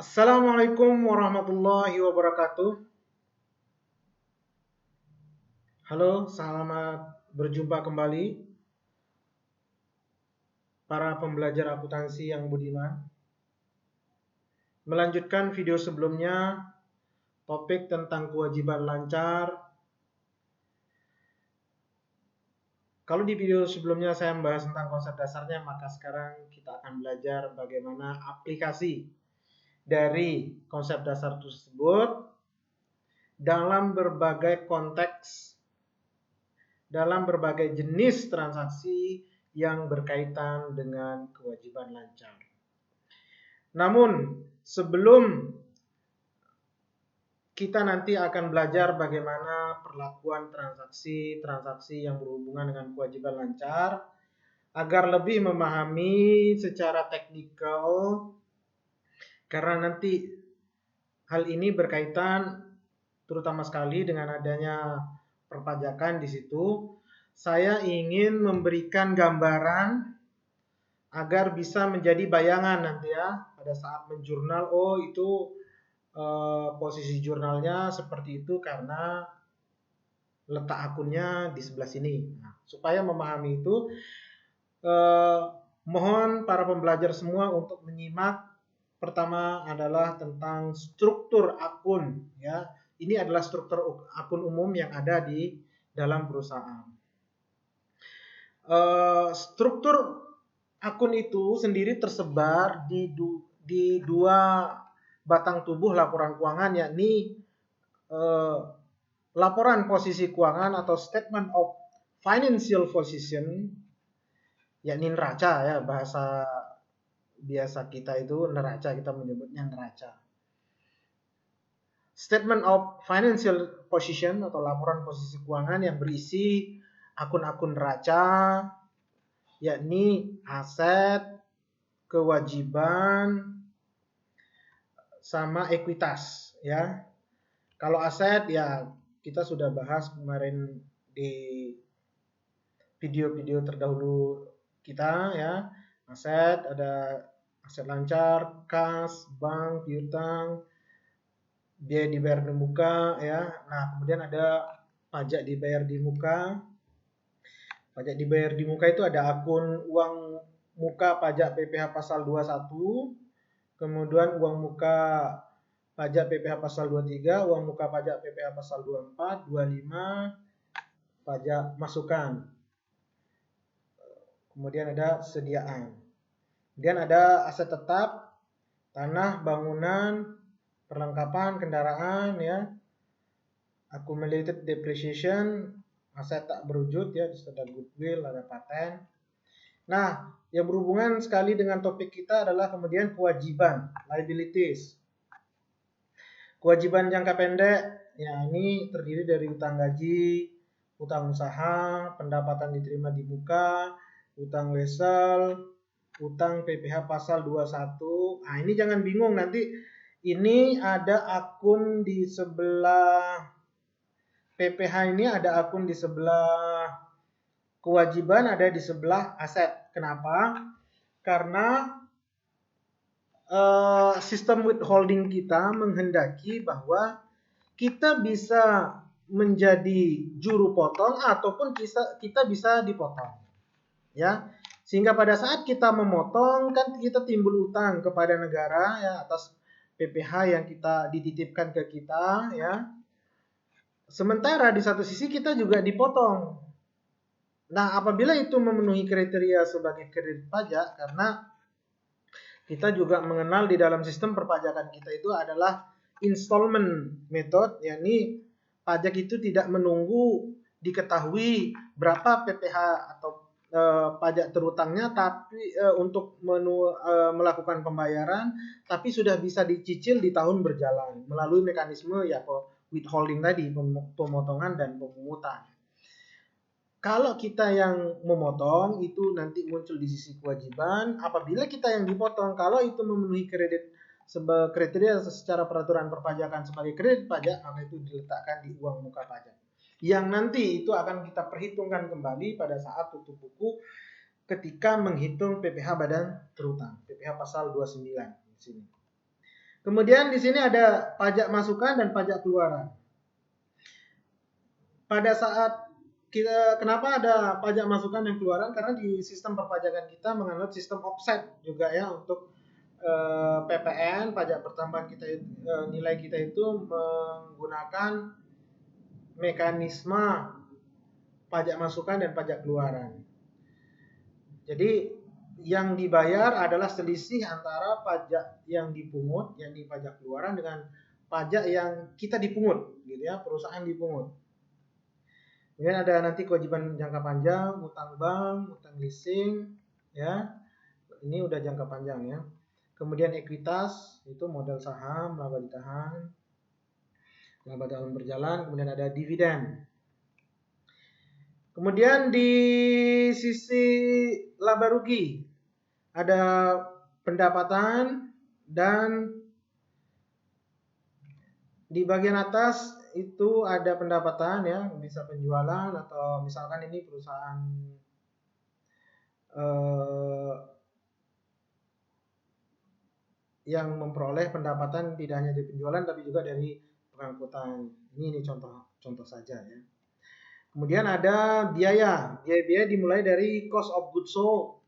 Assalamualaikum warahmatullahi wabarakatuh. Halo, selamat berjumpa kembali para pembelajar akuntansi yang budiman. Melanjutkan video sebelumnya, topik tentang kewajiban lancar. Kalau di video sebelumnya saya membahas tentang konsep dasarnya, maka sekarang kita akan belajar bagaimana aplikasi dari konsep dasar tersebut dalam berbagai konteks, dalam berbagai jenis transaksi yang berkaitan dengan kewajiban lancar. Namun, sebelum kita nanti akan belajar bagaimana perlakuan transaksi yang berhubungan dengan kewajiban lancar, agar lebih memahami secara teknikal, karena nanti hal ini berkaitan terutama sekali dengan adanya perpajakan di situ. Saya ingin memberikan gambaran agar bisa menjadi bayangan nanti ya pada saat menjurnal. Oh, itu posisi jurnalnya seperti itu karena letak akunnya di sebelah sini. Nah, supaya memahami itu, mohon para pembelajar semua untuk menyimak. Pertama adalah tentang struktur akun ya. Ini adalah struktur akun umum yang ada di dalam perusahaan. Struktur akun itu sendiri tersebar di dua batang tubuh laporan keuangan, yakni laporan posisi keuangan atau statement of financial position, yakni neraca ya, bahasa biasa kita itu neraca, kita menyebutnya neraca. Statement of financial position atau laporan posisi keuangan yang berisi akun-akun neraca, yakni aset, kewajiban, sama ekuitas ya. Kalau aset ya kita sudah bahas kemarin di video-video terdahulu kita ya. Aset ada aset lancar, kas, bank, piutang, biaya dibayar di muka ya. Nah, kemudian ada pajak dibayar di muka. Pajak dibayar di muka itu ada akun uang muka pajak PPh pasal 21, kemudian uang muka pajak PPh pasal 23, uang muka pajak PPh pasal 24, 25, pajak masukan. Kemudian ada sediaan. Kemudian ada aset tetap, tanah, bangunan, perlengkapan, kendaraan ya. Accumulated depreciation, aset tak berwujud ya, ada goodwill, ada paten. Nah, yang berhubungan sekali dengan topik kita adalah kemudian kewajiban, liabilities. Kewajiban jangka pendek, ya ini terdiri dari utang gaji, utang usaha, pendapatan diterima di muka, utang wesel, utang PPh pasal 21. Nah, ini jangan bingung nanti ini ada akun di sebelah PPh, ini ada akun di sebelah kewajiban, ada di sebelah aset. Kenapa? Karena sistem withholding kita menghendaki bahwa kita bisa menjadi juru potong ataupun kita bisa dipotong. Ya. Sehingga pada saat kita memotong kan kita timbul utang kepada negara ya atas PPh yang kita dititipkan ke kita ya. Sementara di satu sisi kita juga dipotong. Nah, apabila itu memenuhi kriteria sebagai kredit pajak, karena kita juga mengenal di dalam sistem perpajakan kita itu adalah installment method, yakni pajak itu tidak menunggu diketahui berapa PPh atau pajak terutangnya, tapi untuk melakukan pembayaran, tapi sudah bisa dicicil di tahun berjalan melalui mekanisme ya withholding tadi, pemotongan dan pemungutan. Kalau kita yang memotong itu nanti muncul di sisi kewajiban. Apabila kita yang dipotong, kalau itu memenuhi kriteria secara peraturan perpajakan sebagai kredit pajak, maka itu diletakkan di uang muka pajak. Yang nanti itu akan kita perhitungkan kembali pada saat tutup buku ketika menghitung PPh badan terutang, PPh pasal 29 di sini. Kemudian di sini ada pajak masukan dan pajak keluaran. Pada saat kenapa ada pajak masukan dan keluaran? Karena di sistem perpajakan kita menganut sistem offset juga ya untuk PPN, pajak pertambahan kita nilai kita itu menggunakan mekanisme pajak masukan dan pajak keluaran. Jadi yang dibayar adalah selisih antara pajak yang dipungut, yang di pajak keluaran dengan pajak yang kita dipungut, gitu ya, perusahaan dipungut. Kemudian ada nanti kewajiban jangka panjang, utang bank, utang leasing, ya. Ini udah jangka panjang ya. Kemudian ekuitas itu modal saham, laba ditahan, laba tahun berjalan, kemudian ada dividen. Kemudian di sisi laba rugi ada pendapatan dan di bagian atas itu ada pendapatan ya, bisa penjualan atau misalkan ini perusahaan yang memperoleh pendapatan tidak hanya dari penjualan tapi juga dari pengangkutan. Ini contoh saja ya. Kemudian ada biaya. Biaya dimulai dari cost of goods sold,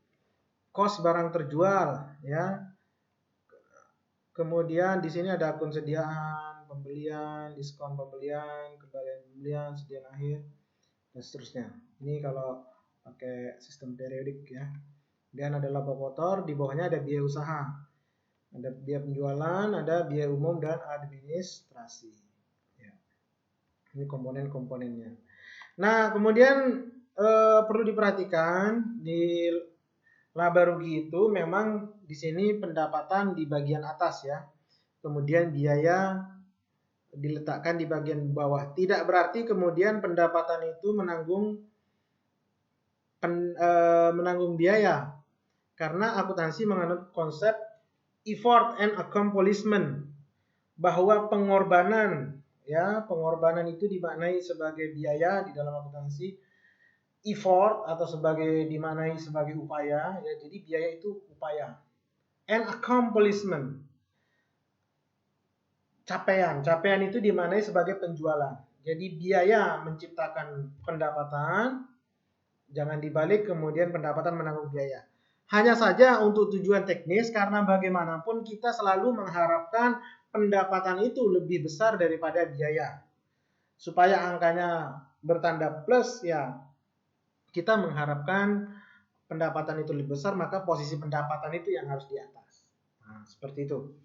cost barang terjual ya. Kemudian di sini ada akun sediaan, pembelian, diskon pembelian, kembalian pembelian, sediaan akhir dan seterusnya. Ini kalau pakai sistem periodik ya. Kemudian ada laba kotor, di bawahnya ada biaya usaha. Ada biaya penjualan, ada biaya umum dan administrasi. Ya. Ini komponen-komponennya. Nah, kemudian perlu diperhatikan di laba rugi itu memang di sini pendapatan di bagian atas ya. Kemudian biaya diletakkan di bagian bawah. Tidak berarti kemudian pendapatan itu menanggung biaya. Karena akuntansi menganut konsep effort and accomplishment, bahwa pengorbanan itu dimaknai sebagai biaya di dalam akuntansi, effort atau dimaknai sebagai upaya ya. Jadi biaya itu upaya, and accomplishment capaian itu dimaknai sebagai penjualan. Jadi biaya menciptakan pendapatan, jangan dibalik kemudian pendapatan menanggung biaya. Hanya saja untuk tujuan teknis, karena bagaimanapun kita selalu mengharapkan pendapatan itu lebih besar daripada biaya. Supaya angkanya bertanda plus ya, kita mengharapkan pendapatan itu lebih besar, maka posisi pendapatan itu yang harus di atas. Nah, seperti itu.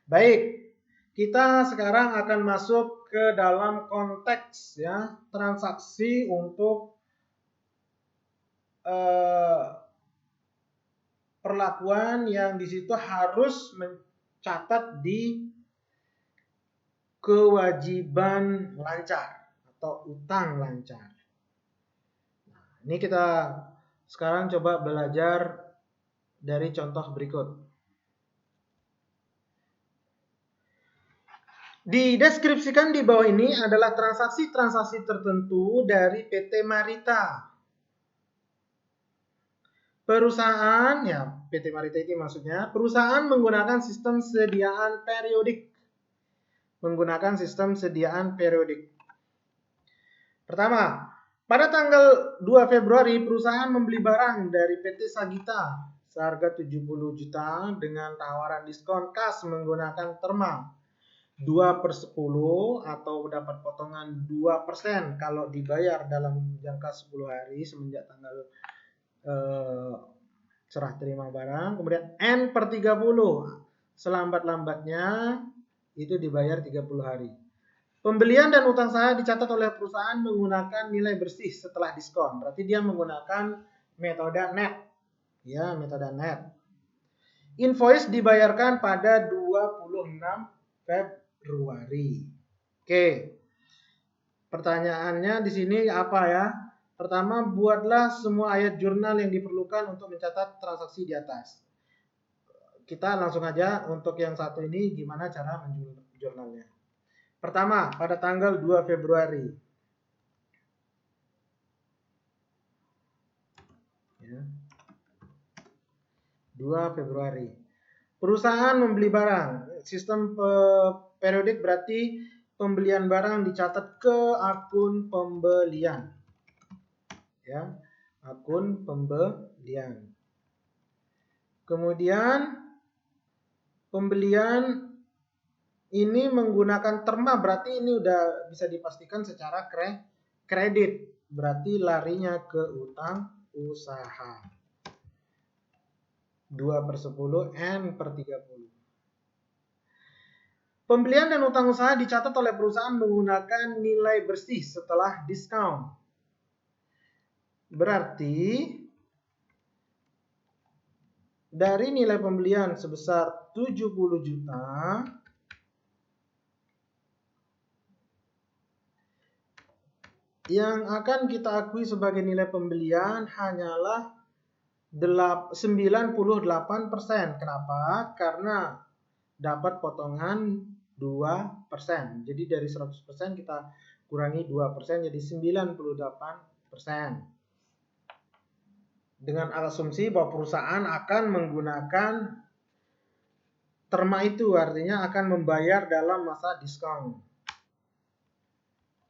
Baik, kita sekarang akan masuk ke dalam konteks ya, transaksi untuk perlakuan yang di situ harus mencatat di kewajiban lancar atau utang lancar. Nah, ini kita sekarang coba belajar dari contoh berikut. Dideskripsikan di bawah ini adalah transaksi-transaksi tertentu dari PT Marita. Perusahaan, ya PT Marita ini maksudnya, perusahaan menggunakan sistem sediaan periodik. Pertama, pada tanggal 2 Februari perusahaan membeli barang dari PT Sagita seharga 70 juta dengan tawaran diskon kas menggunakan terma 2/10 atau dapat potongan 2% kalau dibayar dalam jangka 10 hari semenjak tanggal serah terima barang. Kemudian N/30 selambat-lambatnya itu dibayar 30 hari. Pembelian dan utang sah dicatat oleh perusahaan menggunakan nilai bersih setelah diskon. Berarti dia menggunakan metode net. Ya, metode net. Invoice dibayarkan pada 26 Februari. Oke. Pertanyaannya di sini apa ya? Pertama, buatlah semua ayat jurnal yang diperlukan untuk mencatat transaksi di atas. Kita langsung aja untuk yang satu ini gimana cara menjurnalnya. Pertama, pada tanggal 2 Februari. Ya. 2 Februari. Perusahaan membeli barang. Sistem periodik berarti pembelian barang dicatat ke akun pembelian. Ya, akun pembelian. Kemudian pembelian ini menggunakan terma, berarti ini udah bisa dipastikan secara kredit. Berarti larinya ke utang usaha. 2/10 N/30. Pembelian dan utang usaha dicatat oleh perusahaan menggunakan nilai bersih setelah diskon. Berarti dari nilai pembelian sebesar 70 juta, yang akan kita akui sebagai nilai pembelian hanyalah 98%. Kenapa? Karena dapat potongan 2%. Jadi dari 100% kita kurangi 2%, jadi 98%. Dengan asumsi bahwa perusahaan akan menggunakan terma itu, artinya akan membayar dalam masa diskon.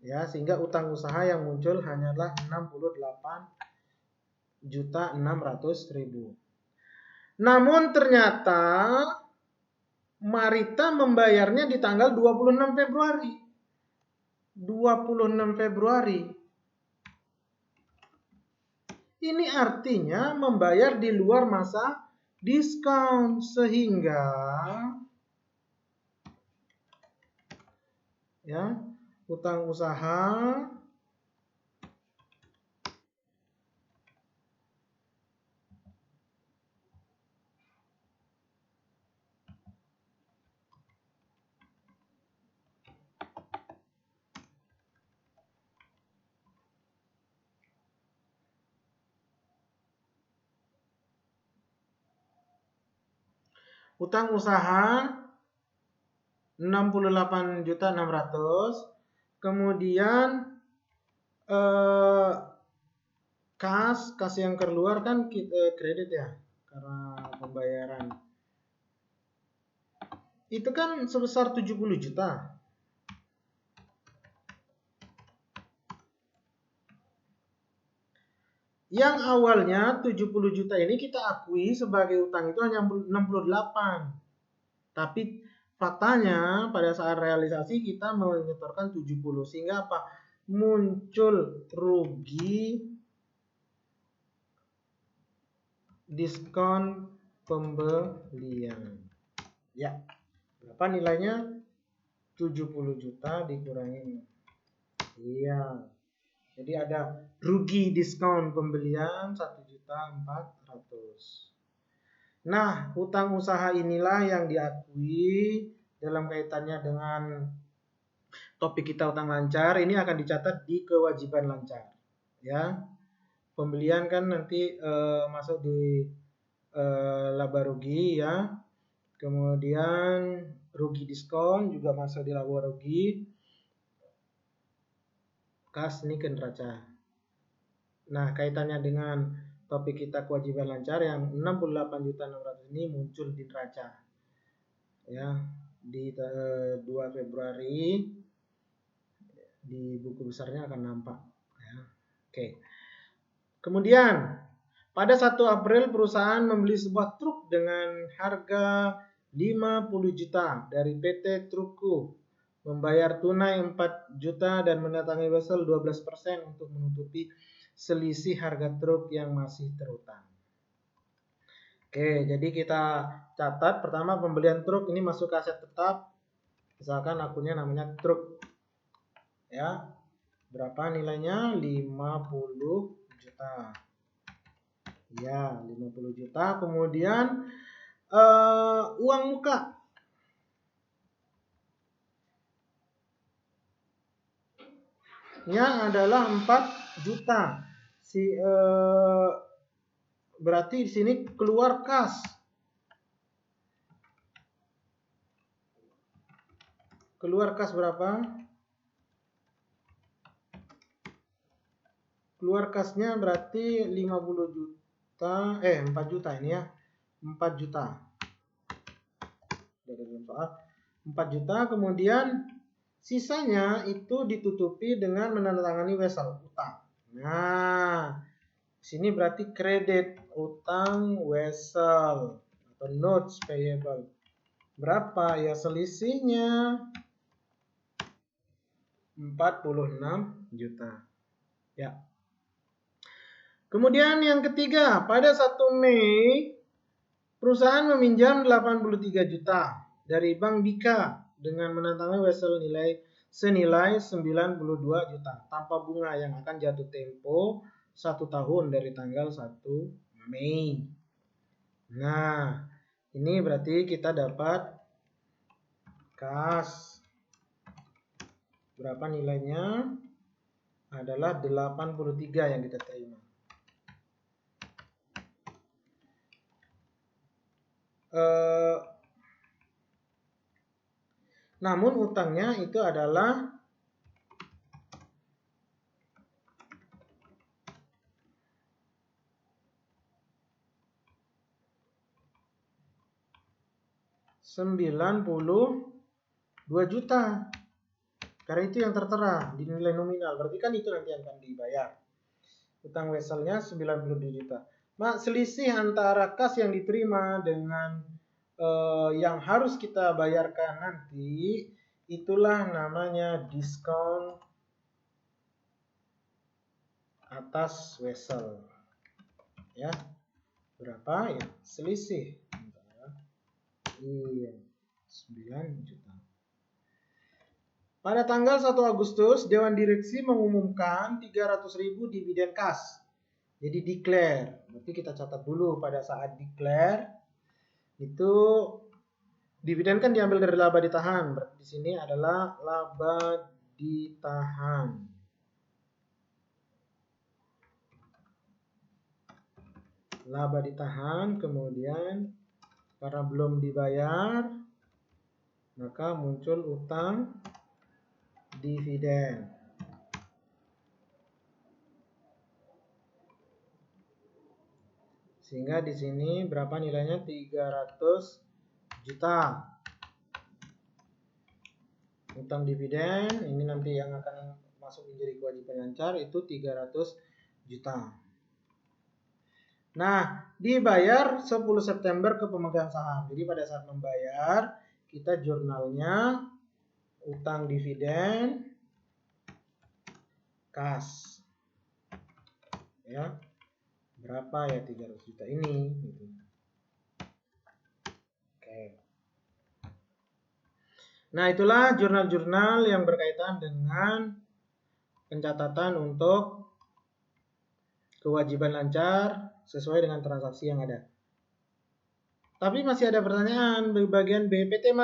Ya, sehingga utang usaha yang muncul hanyalah 68.600.000. Namun ternyata Marita membayarnya di tanggal 26 Februari. 26 Februari. Ini artinya membayar di luar masa diskon, sehingga ya, utang usaha utang usaha 68.600.000, kemudian kas yang keluar kan kredit ya, karena pembayaran itu kan sebesar 70 juta. Yang awalnya 70 juta ini kita akui sebagai utang itu hanya 68. Tapi faktanya pada saat realisasi kita menyetorkan 70. Sehingga apa? Muncul rugi diskon pembelian. Ya. Berapa nilainya? 70 juta dikurangi. Iya. Jadi ada rugi diskon pembelian 1.400.000. Nah, utang usaha inilah yang diakui dalam kaitannya dengan topik kita utang lancar. Ini akan dicatat di kewajiban lancar. Ya, pembelian kan nanti masuk di laba rugi ya. Kemudian rugi diskon juga masuk di laba rugi. Kas ini ke neraca. Nah, kaitannya dengan topik kita kewajiban lancar yang 68.600.000 ini muncul di neraca. Ya, di 2 Februari di buku besarnya akan nampak ya. Oke. Kemudian pada 1 April perusahaan membeli sebuah truk dengan harga 50 juta dari PT Trukku, membayar tunai 4 juta dan mendatangi wesel 12% untuk menutupi selisih harga truk yang masih terutang. Oke, jadi kita catat pertama pembelian truk ini masuk ke aset tetap. Misalkan akunnya namanya truk. Ya. Berapa nilainya? 50 juta. Ya, 50 juta. Kemudian uang muka. Nya adalah 4 juta. Berarti di sini keluar kas. Keluar kas berapa? Keluar kasnya berarti 50 juta, 4 juta ini ya. 4 juta. dari dalam soal 4 juta, kemudian sisanya itu ditutupi dengan menandatangani wesel utang. Nah, sini berarti kredit utang wesel atau notes payable. Berapa ya selisihnya? 46 juta. Ya. Kemudian yang ketiga, pada 1 Mei perusahaan meminjam 83 juta dari Bank Bika dengan menandatangani wesel senilai 92 juta tanpa bunga yang akan jatuh tempo 1 tahun dari tanggal 1 Mei. Nah, ini berarti kita dapat kas. Berapa nilainya? Adalah 83 yang kita terima. Namun utangnya itu adalah Rp92 juta. Karena itu yang tertera di nilai nominal. Berarti kan itu nanti akan dibayar. Utang weselnya 92 juta. Nah, selisih antara kas yang diterima dengan yang harus kita bayarkan nanti, itulah namanya diskon atas wesel. Ya. Berapa ya? Selisih antara 9 juta. Pada tanggal 1 Agustus, Dewan Direksi mengumumkan 300.000 dividen kas. Jadi declare. Berarti kita catat dulu pada saat declare itu dividen kan diambil dari laba ditahan. Berarti di sini adalah laba ditahan. Laba ditahan, kemudian karena belum dibayar, maka muncul utang dividen. Sehingga di sini berapa nilainya? 300 juta. Utang dividen ini nanti yang akan masuk menjadi kewajiban lancar itu 300 juta. Nah, dibayar 10 September ke pemegang saham. Jadi pada saat membayar, kita jurnalnya utang dividen kas. Ya. Berapa ya 300 juta ini gitu. Oke. Nah, itulah jurnal-jurnal yang berkaitan dengan pencatatan untuk kewajiban lancar sesuai dengan transaksi yang ada. Tapi masih ada pertanyaan di bagian B. PT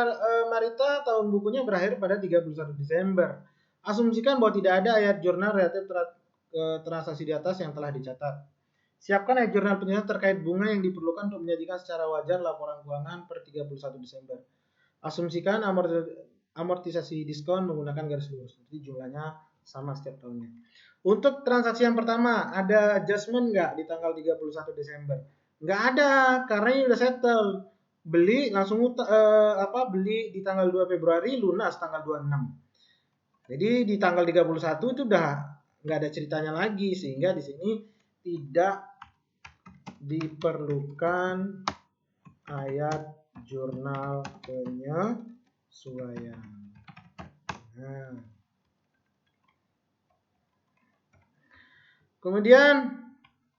Marita tahun bukunya berakhir pada 31 Desember. Asumsikan bahwa tidak ada ayat jurnal relatif transaksi di atas yang telah dicatat. Siapkan ayat jurnal penjelasan terkait bunga yang diperlukan untuk menyajikan secara wajar laporan keuangan per 31 Desember. Asumsikan amortisasi diskon menggunakan garis lurus. Jadi jumlahnya sama setiap tahunnya. Untuk transaksi yang pertama, ada adjustment nggak di tanggal 31 Desember? Nggak ada, karena ini udah settle. Beli langsung beli di tanggal 2 Februari, lunas tanggal 26. Jadi di tanggal 31 itu udah nggak ada ceritanya lagi, sehingga di sini tidak diperlukan ayat jurnal penyesuaian. Nah. Kemudian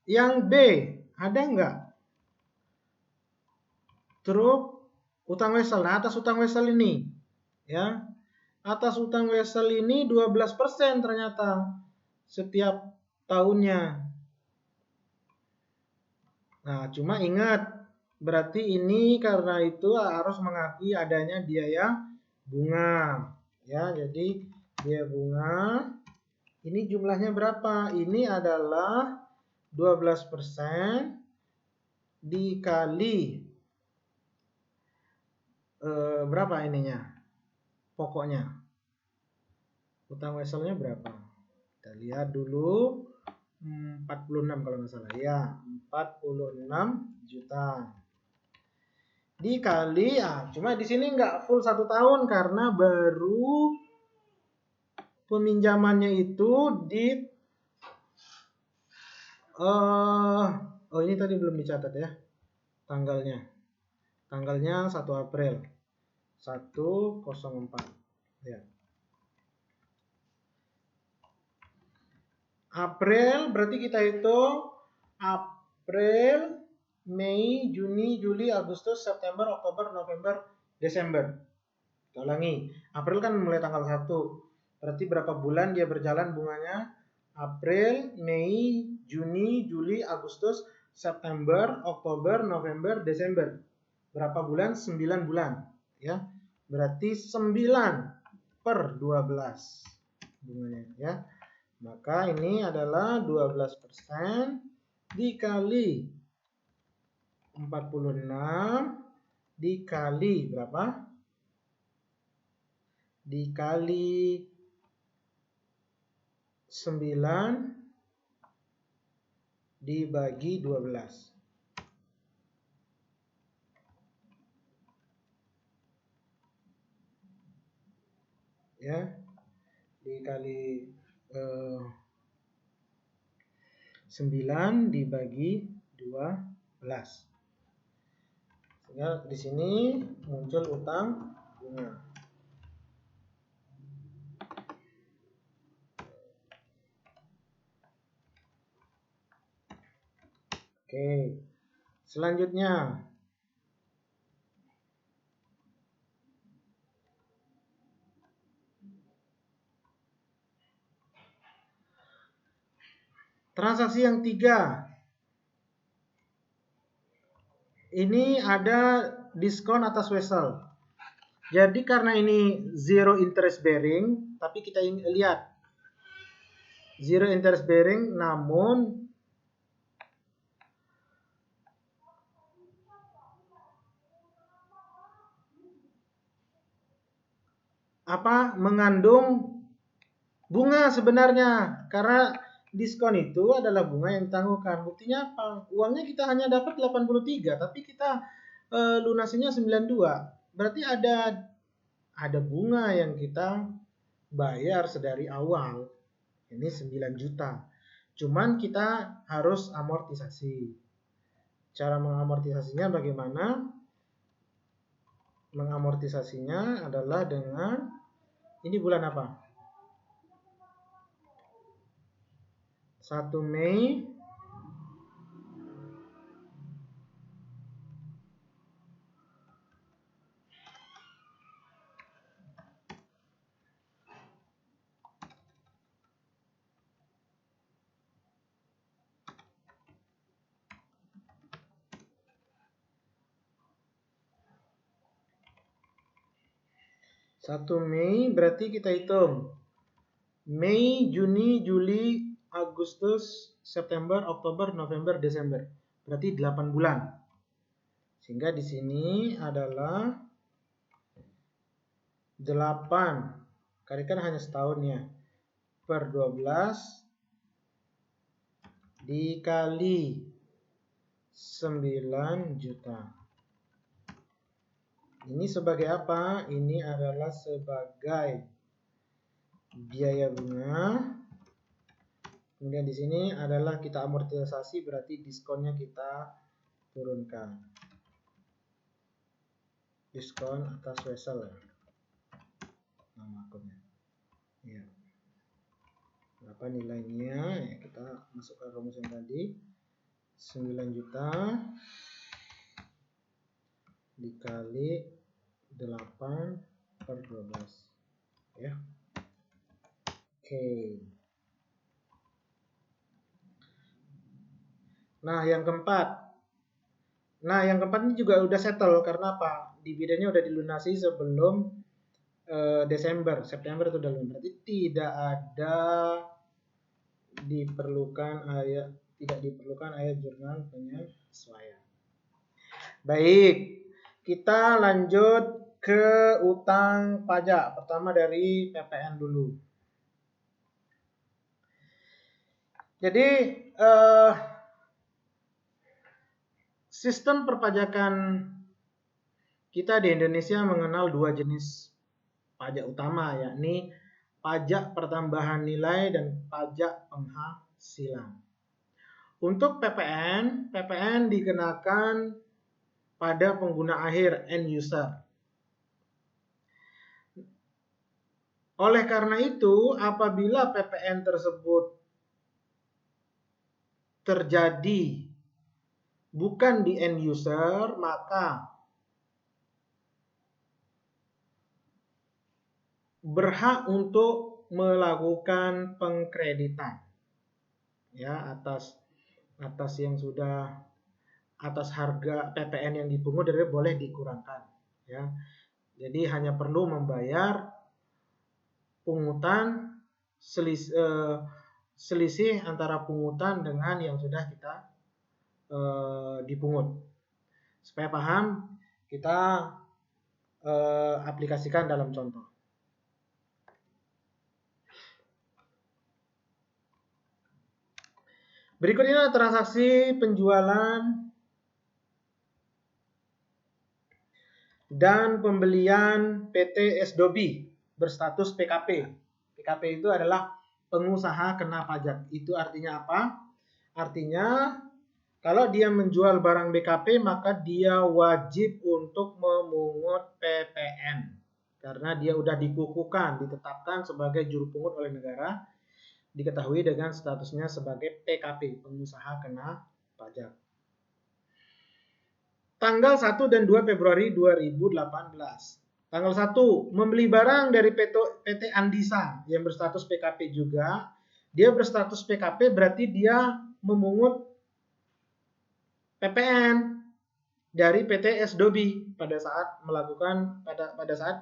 yang B, ada nggak? Truk utang wesel. Nah, atas utang wesel ini, ya, atas utang wesel ini 12% ternyata setiap tahunnya. Nah, cuma ingat, berarti ini karena itu harus mengakui adanya biaya bunga. Ya, jadi biaya bunga ini jumlahnya berapa? Ini adalah 12% dikali berapa ininya? Pokoknya. Utang weselnya berapa? Kita lihat dulu. 46 kalau nggak salah. Ya, 46 juta. dikali, cuma di sini nggak full 1 tahun karena baru peminjamannya itu di ini tadi belum dicatat ya tanggalnya. Tanggalnya 1 April 104 ya. April berarti kita hitung April, Mei, Juni, Juli, Agustus, September, Oktober, November, Desember. Kita ulangi. April kan mulai tanggal 1. Berarti berapa bulan dia berjalan bunganya? April, Mei, Juni, Juli, Agustus, September, Oktober, November, Desember. Berapa bulan? 9 bulan. Ya. Berarti 9/12 bunganya ya. Maka ini adalah 12% dikali 46 dikali berapa? Dikali 9 dibagi 12. Ya. Dikali 9 dibagi 12. Sehingga di sini muncul utang bunga. Oke. Selanjutnya transaksi yang 3. Ini ada diskon atas wesel. Jadi karena ini zero interest bearing, tapi kita lihat zero interest bearing namun mengandung bunga sebenarnya, karena diskon itu adalah bunga yang ditangguhkan. Buktinya apa? Uangnya kita hanya dapat 83, tapi kita lunasinya 92. Berarti ada bunga yang kita bayar sedari awal. Ini 9 juta. Cuman kita harus amortisasi. Cara mengamortisasinya bagaimana? Mengamortisasinya adalah dengan, ini bulan apa? 1 Mei 1 Mei berarti kita hitung Mei, Juni, Juli, Agustus, September, Oktober, November, Desember. Berarti 8 bulan. Sehingga di sini adalah 8. Kali kan hanya setahun ya. Per 12 dikali 9 juta. Ini sebagai apa? Ini adalah sebagai biaya bunga. Kemudian di sini adalah kita amortisasi, berarti diskonnya kita turunkan. Diskon atas wesel ya. Nama akunnya. Ya. Berapa nilainya? Ya, kita masukkan rumus yang tadi. 9 juta dikali 8 per 12. Ya. Oke. Nah, yang keempat. Ini juga udah settle karena apa? Dividennya udah dilunasi sebelum Desember, September itu udah lunas. Berarti tidak diperlukan ayat jurnal penyesuaian. Baik, kita lanjut ke utang pajak. Pertama dari PPN dulu. Jadi sistem perpajakan kita di Indonesia mengenal dua jenis pajak utama, yakni pajak pertambahan nilai dan pajak penghasilan. Untuk PPN, PPN dikenakan pada pengguna akhir, end user. Oleh karena itu, apabila PPN tersebut terjadi bukan di end user, maka berhak untuk melakukan pengkreditan ya atas yang sudah atas harga PPN yang dipungut dari boleh dikurangkan ya. Jadi hanya perlu membayar pungutan selisih antara pungutan dengan yang sudah kita dipungut. Supaya paham, kita aplikasikan dalam contoh. Berikut ini adalah transaksi penjualan dan pembelian PT Esdobi berstatus PKP. PKP itu adalah pengusaha kena pajak. Itu artinya apa? Artinya kalau dia menjual barang BKP maka dia wajib untuk memungut PPN. Karena dia sudah dikukuhkan, ditetapkan sebagai juru pungut oleh negara. Diketahui dengan statusnya sebagai PKP, pengusaha kena pajak. Tanggal 1 dan 2 Februari 2018. Tanggal 1, membeli barang dari PT Andisa yang berstatus PKP juga. Dia berstatus PKP berarti dia memungut PPN dari PT Esdobi pada saat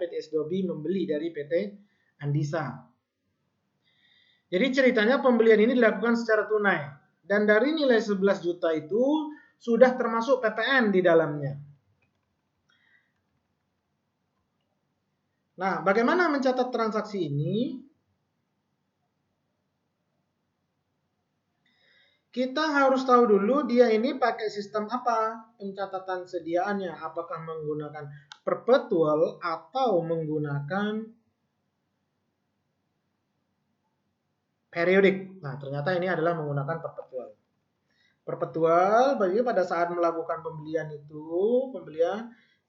PT Esdobi membeli dari PT Andisa. Jadi ceritanya pembelian ini dilakukan secara tunai. Dan dari nilai 11 juta itu sudah termasuk PPN di dalamnya. Nah, bagaimana mencatat transaksi ini? Kita harus tahu dulu dia ini pakai sistem apa pencatatan sediaannya. Apakah menggunakan perpetual atau menggunakan periodik. Nah, ternyata ini adalah menggunakan perpetual. Perpetual bagi pada saat melakukan pembelian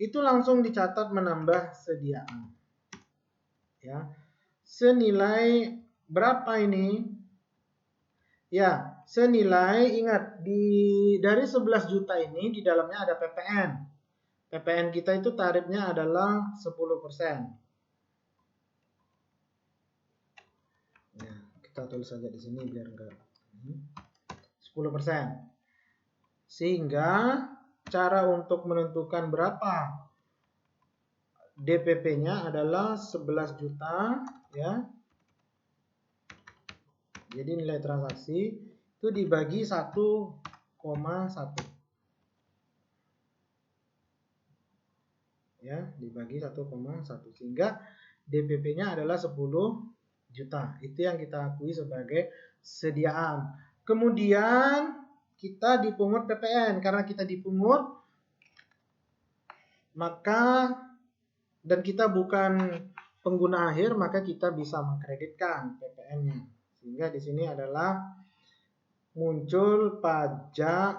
itu langsung dicatat menambah sediaan. Ya. Senilai berapa ini? Ya, senilai ingat dari 11 juta ini di dalamnya ada PPN. PPN kita itu tarifnya adalah 10%. Ya, kita tulis saja di sini biar enggak 10%. Sehingga cara untuk menentukan berapa DPP-nya adalah 11 juta ya. Jadi nilai transaksi itu dibagi 1,1. Ya, dibagi 1,1 sehingga DPP-nya adalah 10 juta. Itu yang kita akui sebagai sediaan. Kemudian kita dipungut PPN. Karena kita dipungut, maka dan kita bukan pengguna akhir, maka kita bisa mengkreditkan PPN-nya. Sehingga di sini adalah muncul pajak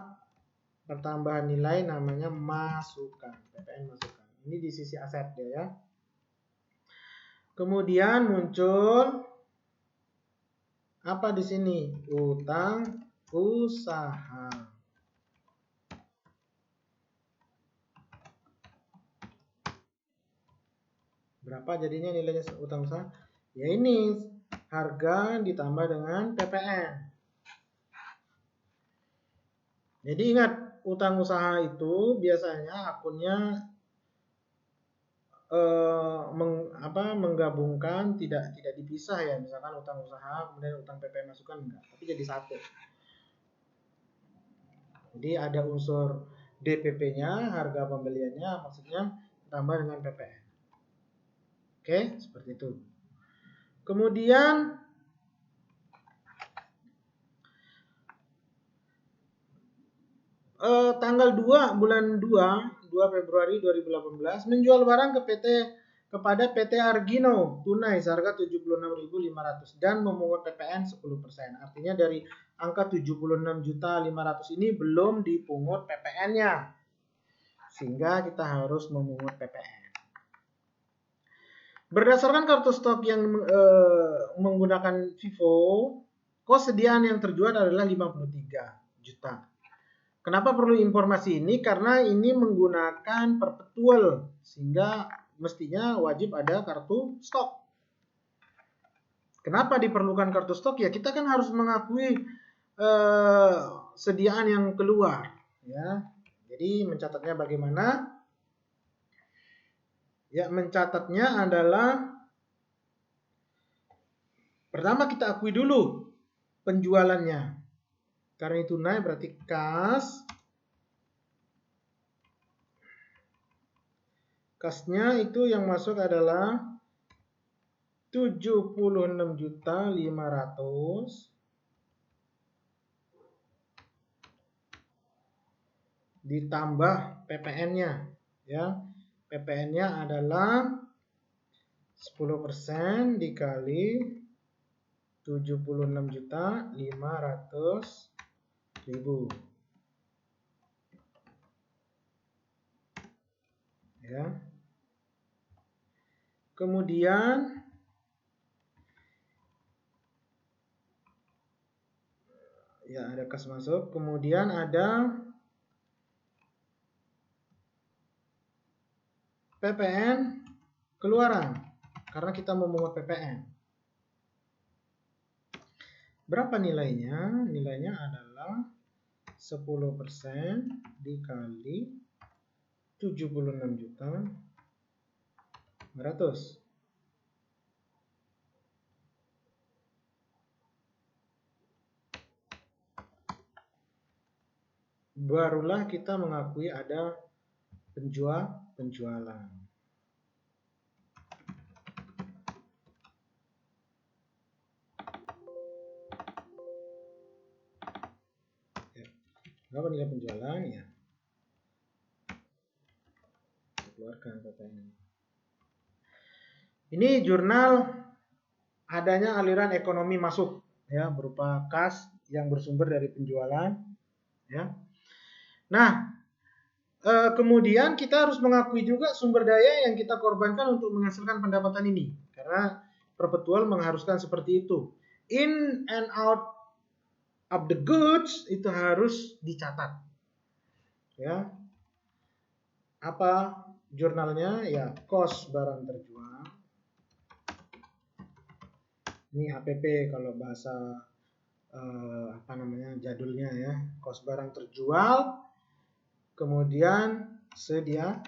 pertambahan nilai namanya masukan, PPN masukan. Ini di sisi aset ya. Kemudian muncul apa di sini? Utang usaha. Berapa jadinya nilainya utang usaha? Ya ini harga ditambah dengan PPN. Jadi ingat, utang usaha itu biasanya akunnya menggabungkan, tidak dipisah ya. Misalkan utang usaha kemudian utang PPN masukan enggak, tapi jadi satu. Jadi ada unsur DPP-nya, harga pembeliannya, maksudnya tambah dengan PPN. Oke, seperti itu. Kemudian tanggal 2 bulan 2 2 Februari 2018 menjual barang kepada PT Argino tunai seharga 76.500 dan memungut PPN 10%. Artinya dari angka 76.500.000 ini belum dipungut PPN-nya. Sehingga kita harus memungut PPN. Berdasarkan kartu stok yang menggunakan FIFO, kos sediaan yang terjual adalah 53 juta. Kenapa perlu informasi ini? Karena ini menggunakan perpetual, sehingga mestinya wajib ada kartu stok. Kenapa diperlukan kartu stok? Ya kita kan harus mengakui sediaan yang keluar. Ya. Jadi mencatatnya bagaimana? Ya mencatatnya adalah pertama kita akui dulu penjualannya. Karena itu tunai berarti kas. Kasnya itu yang masuk adalah 76.500 ditambah PPN-nya, ya. PPN-nya adalah 10% dikali 76.500.000. Ya. Kemudian ya ada kas masuk, kemudian ada PPN keluaran karena kita memungut PPN. Berapa nilainya? Nilainya adalah 10% dikali 76.500.000. Barulah kita mengakui ada penjualan. Ya. Berapa nilai penjualan ya? Keluarkan PPN. Ini jurnal adanya aliran ekonomi masuk ya berupa kas yang bersumber dari penjualan ya. Nah, kemudian kita harus mengakui juga sumber daya yang kita korbankan untuk menghasilkan pendapatan ini karena perpetual mengharuskan seperti itu. In and out of the goods itu harus dicatat. Ya. Apa jurnalnya? Ya, cost barang terjual. Ini HPP kalau bahasa jadulnya ya. Cost barang terjual. Kemudian sediaan.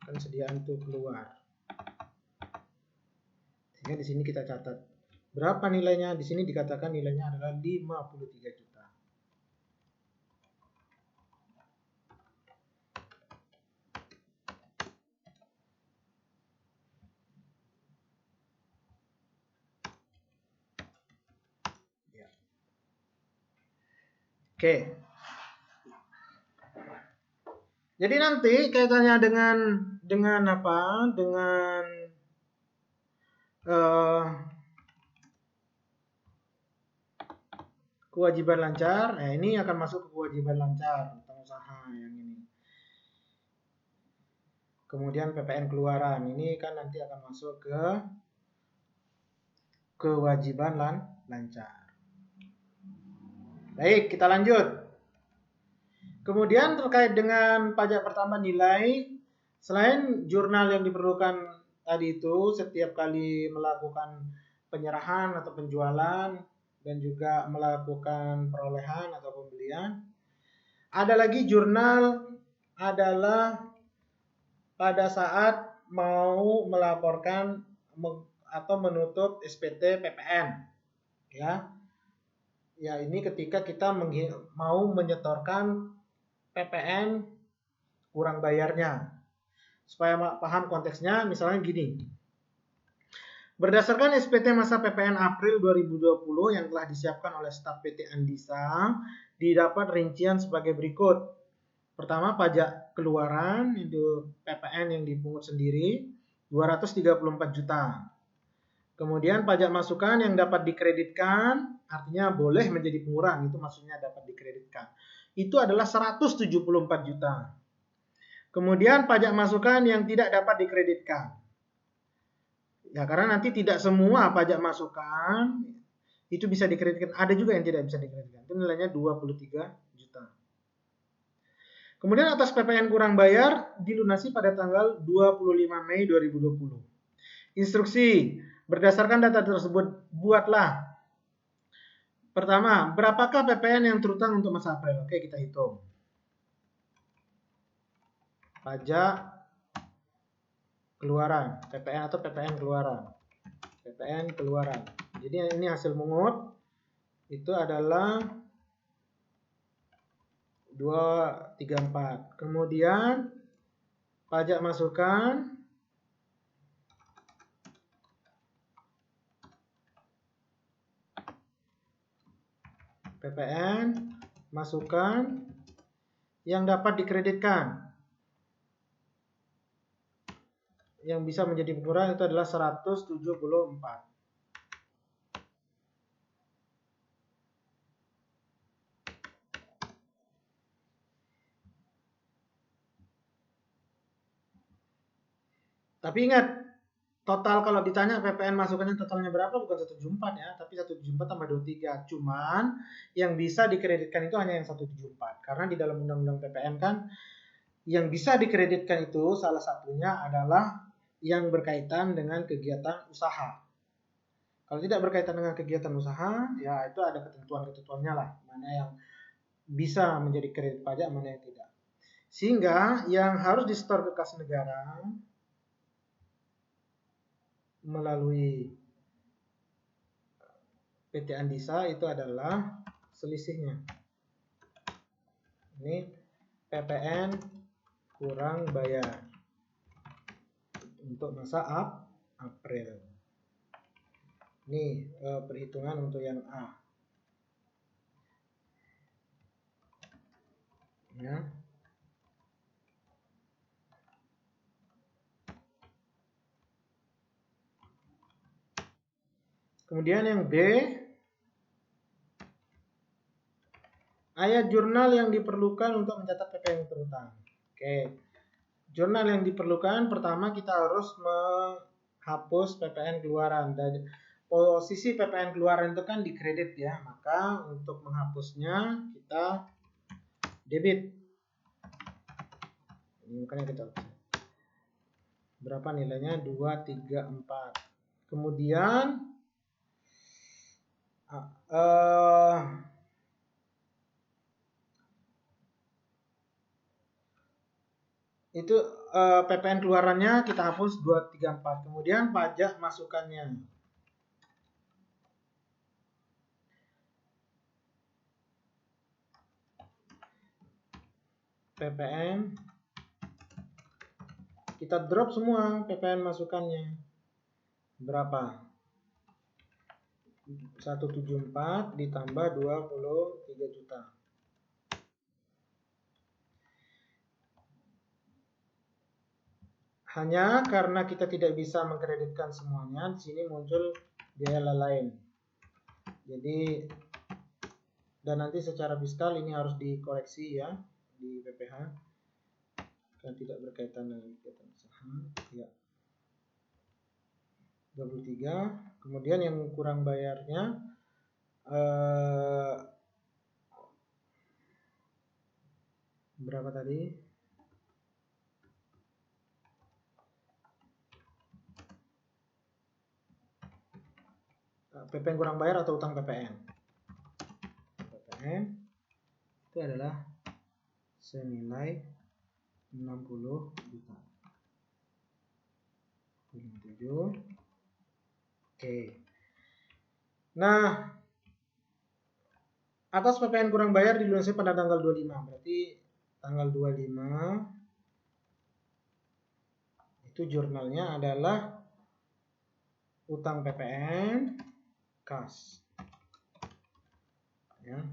Kan sediaan itu keluar. Sehingga di sini kita catat. Berapa nilainya? Di sini dikatakan nilainya adalah 53 juta. Ya. Oke. Jadi nanti kaitannya dengan apa? Dengan kewajiban lancar. Nah, ini akan masuk ke kewajiban lancar tentang usaha yang ini. Kemudian PPN keluaran. Ini kan nanti akan masuk ke kewajiban lancar. Baik, kita lanjut. Kemudian terkait dengan pajak pertambahan nilai, selain jurnal yang diperlukan tadi itu setiap kali melakukan penyerahan atau penjualan dan juga melakukan perolehan atau pembelian, ada lagi jurnal adalah pada saat mau melaporkan atau menutup SPT PPN. Ya. Ya, ini ketika kita mau menyetorkan PPN kurang bayarnya. Supaya paham konteksnya, misalnya gini. Berdasarkan SPT masa PPN April 2020 yang telah disiapkan oleh staf PT Andisa, didapat rincian sebagai berikut. Pertama, pajak keluaran itu PPN yang dipungut sendiri 234 juta. Kemudian pajak masukan yang dapat dikreditkan, artinya boleh menjadi pengurang, itu maksudnya dapat dikreditkan. Itu adalah 174 juta. Kemudian pajak masukan yang tidak dapat dikreditkan. Ya, karena nanti tidak semua pajak masukan itu bisa dikreditkan. Ada juga yang tidak bisa dikreditkan. Itu nilainya 23 juta. Kemudian atas PPN kurang bayar dilunasi pada tanggal 25 Mei 2020. Instruksi, berdasarkan data tersebut buatlah. Pertama, berapakah PPN yang terutang untuk masa April? Oke, kita hitung. Pajak keluaran, PPN atau PPN keluaran. PPN keluaran. Jadi ini hasil mungut itu adalah 234. Kemudian pajak masukan PPN masukan yang dapat dikreditkan. Yang bisa menjadi pengurang itu adalah 174. Tapi ingat, total kalau ditanya PPN masukannya totalnya berapa bukan 174 ya, tapi 174 tambah 23. Cuman yang bisa dikreditkan itu hanya yang 174. Karena di dalam Undang-Undang PPN kan yang bisa dikreditkan itu salah satunya adalah yang berkaitan dengan kegiatan usaha. Kalau tidak berkaitan dengan kegiatan usaha, ya itu ada ketentuan-ketentuannya lah, mana yang bisa menjadi kredit pajak, mana yang tidak. Sehingga yang harus disetor ke kas negara melalui PT Andisa itu adalah selisihnya. Ini PPN kurang bayar untuk masa April. Ini perhitungan untuk yang A. Ya. Kemudian yang B, ayat jurnal yang diperlukan untuk mencatat PPN terutang. Oke. Jurnal yang diperlukan, pertama kita harus menghapus PPN keluaran. Dan posisi PPN keluaran itu kan dikredit ya, maka untuk menghapusnya kita debit. Ini makanya kita berapa nilainya? 234. Kemudian itu PPN keluarannya kita hapus 234. Kemudian pajak masukannya. PPN kita drop semua PPN masukannya. Berapa? 174 ditambah 23 juta. Hanya karena kita tidak bisa mengkreditkan semuanya, di sini muncul biaya lain. Jadi dan nanti secara fiskal ini harus dikoreksi ya di PPh. Karena tidak berkaitan dengan kegiatan usaha. Ya. 23. Kemudian yang kurang bayarnya berapa tadi? PPN kurang bayar atau utang PPN? PPN itu adalah senilai 60 juta. 27. Oke. Nah, atas PPN kurang bayar dilunasi pada tanggal 25. Berarti tanggal 25 itu jurnalnya adalah utang PPN kas. Ya.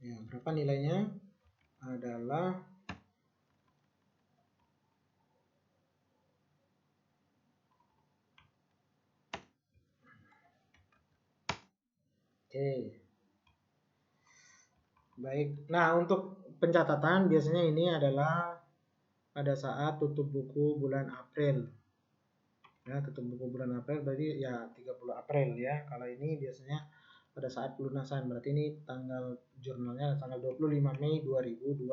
Ya, berapa nilainya? Adalah oke. Baik. Nah, untuk pencatatan biasanya ini adalah pada saat tutup buku bulan April. Ya, tutup buku bulan April berarti ya 30 April ya. Kalau ini biasanya pada saat pelunasan. Berarti ini tanggal jurnalnya tanggal 25 Mei 2020.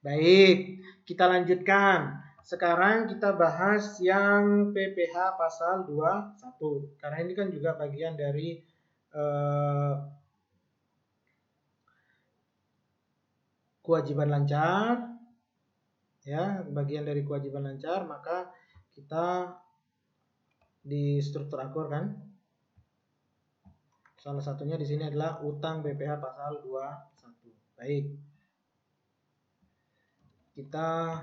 Baik, kita lanjutkan. Sekarang kita bahas yang PPh pasal 21. Karena ini kan juga bagian dari kewajiban lancar. Ya, bagian dari kewajiban lancar, maka kita di struktur akor kan. Salah satunya di sini adalah utang BPh pasal 21. Baik. Kita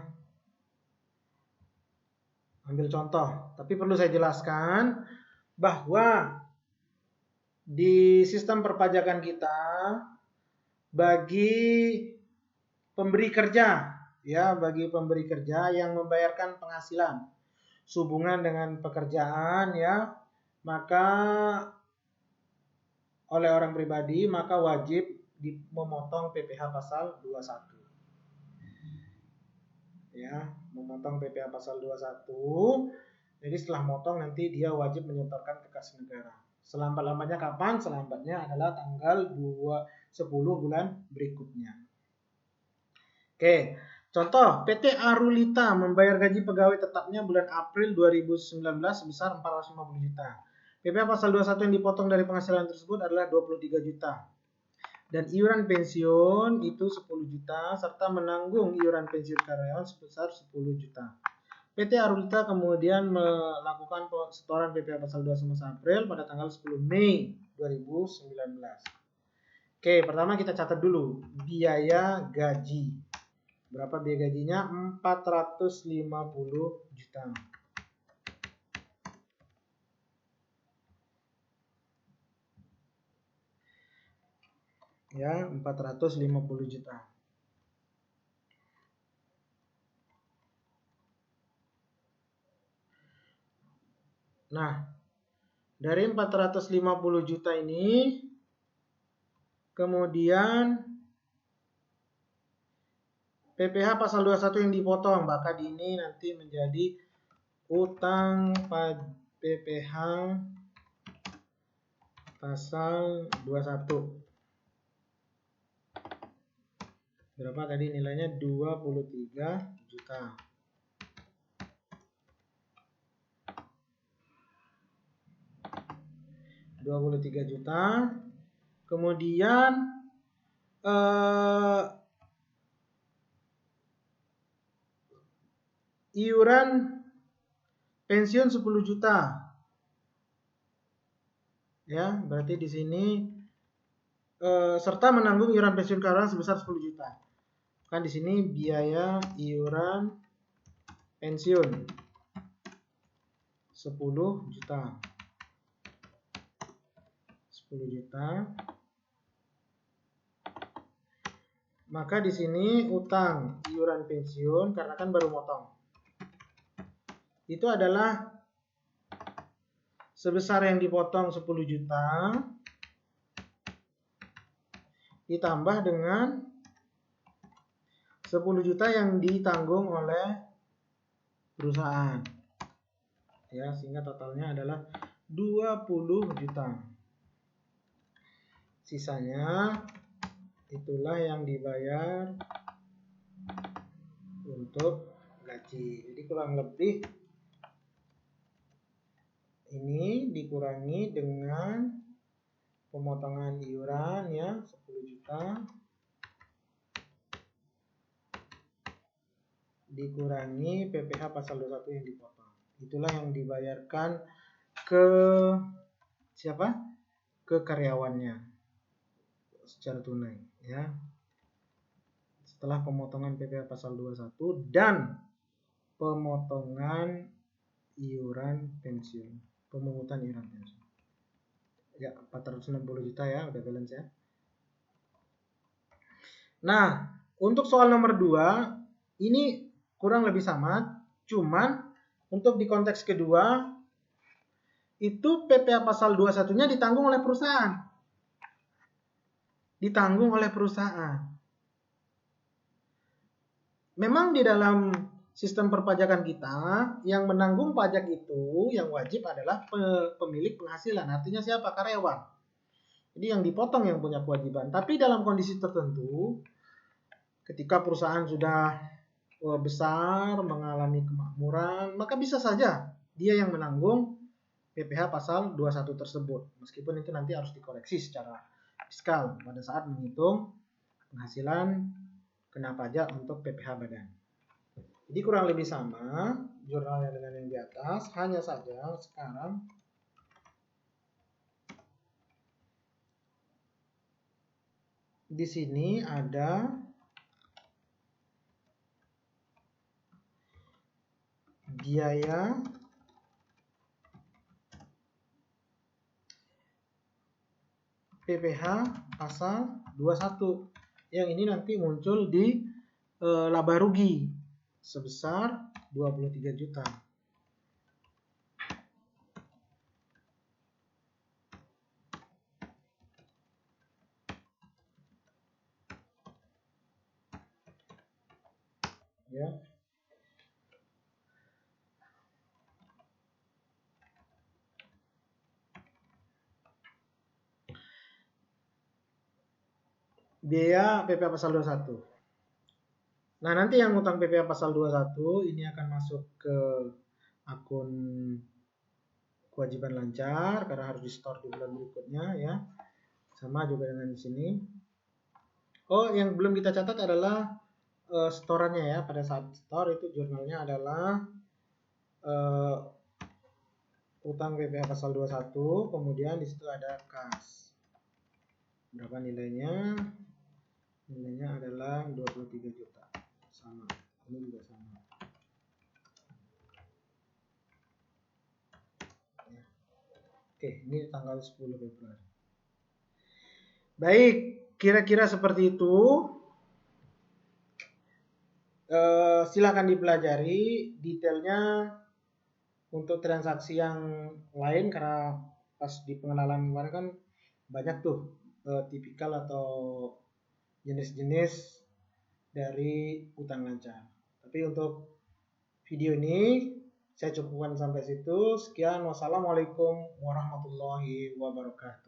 ambil contoh, tapi perlu saya jelaskan bahwa di sistem perpajakan kita bagi pemberi kerja ya, bagi pemberi kerja yang membayarkan penghasilan sehubungan dengan pekerjaan ya, maka oleh orang pribadi maka wajib memotong PPh pasal 21. Ya, memotong PPh pasal 21. Jadi setelah motong nanti dia wajib menyetorkan ke kas negara. Selambat-lambatnya kapan? Selambatnya adalah tanggal 10 bulan berikutnya. Oke, contoh PT Arulita membayar gaji pegawai tetapnya bulan April 2019 sebesar 450 juta. PPh pasal 21 yang dipotong dari penghasilan tersebut adalah 23 juta. Dan iuran pensiun itu 10 juta serta menanggung iuran pensiun karyawan sebesar 10 juta. PT Arulita kemudian melakukan setoran PPh pasal 21 April pada tanggal 10 Mei 2019. Oke, pertama kita catat dulu biaya gaji. Berapa biaya gajinya? 450 juta. Ya, 450 juta. Nah, dari 450 juta ini kemudian PPh pasal 21 yang dipotong, maka ini nanti menjadi utang PPh pasal 21. Berapa tadi nilainya? 23 juta. Juta. Kemudian iuran pensiun 10 juta. Ya, berarti di sini serta menanggung iuran pensiun karyawan sebesar 10 juta. Kan di sini biaya iuran pensiun 10 juta. 10 juta. Maka di sini utang iuran pensiun karena kan baru motong. Itu adalah sebesar yang dipotong 10 juta ditambah dengan 10 juta yang ditanggung oleh perusahaan. Ya, sehingga totalnya adalah 20 juta. Sisanya itulah yang dibayar untuk gaji. Jadi kurang lebih ini dikurangi dengan pemotongan iuran ya 10 juta dikurangi PPh pasal 21 yang dipotong. Itulah yang dibayarkan ke siapa? Ke karyawannya secara tunai ya. Setelah pemotongan PPh pasal 21 dan pemotongan iuran pensiun, pemungutan iuran pensiun. Ya, 460 juta ya, udah balance ya. Nah, untuk soal nomor 2 ini kurang lebih sama, cuman untuk di konteks kedua itu PPh pasal 21-nya ditanggung oleh perusahaan. Ditanggung oleh perusahaan. Memang di dalam sistem perpajakan kita yang menanggung pajak itu yang wajib adalah pemilik penghasilan. Artinya siapa? Karyawan. Jadi yang dipotong yang punya kewajiban. Tapi dalam kondisi tertentu ketika perusahaan sudah besar, mengalami kemakmuran, maka bisa saja dia yang menanggung PPh pasal 21 tersebut. Meskipun itu nanti harus dikoreksi secara fiskal pada saat menghitung penghasilan kena pajak untuk PPh badan. Jadi kurang lebih sama jurnalnya dengan yang di atas, hanya saja sekarang di sini ada biaya PPh pasal 21. Yang ini nanti muncul di laba rugi sebesar 23 juta. Ya. Biaya PPh pasal 21. Nah, nanti yang utang PPh pasal 21 ini akan masuk ke akun kewajiban lancar karena harus di-store di bulan berikutnya ya. Sama juga dengan di sini. Oh, yang belum kita catat adalah storannya ya. Pada saat store itu jurnalnya adalah utang PPh pasal 21, kemudian di situ ada kas. Berapa nilainya? Nilainya adalah 23 juta. Sama. Ini juga sama. Ya. Oke, ini tanggal 10 Februari. Baik, kira-kira seperti itu. Silakan dipelajari detailnya untuk transaksi yang lain karena pas di pengenalan kemarin kan banyak tuh tipikal atau jenis-jenis dari utang lancar. Tapi untuk video ini saya cukupkan sampai situ. Sekian, wassalamualaikum warahmatullahi wabarakatuh.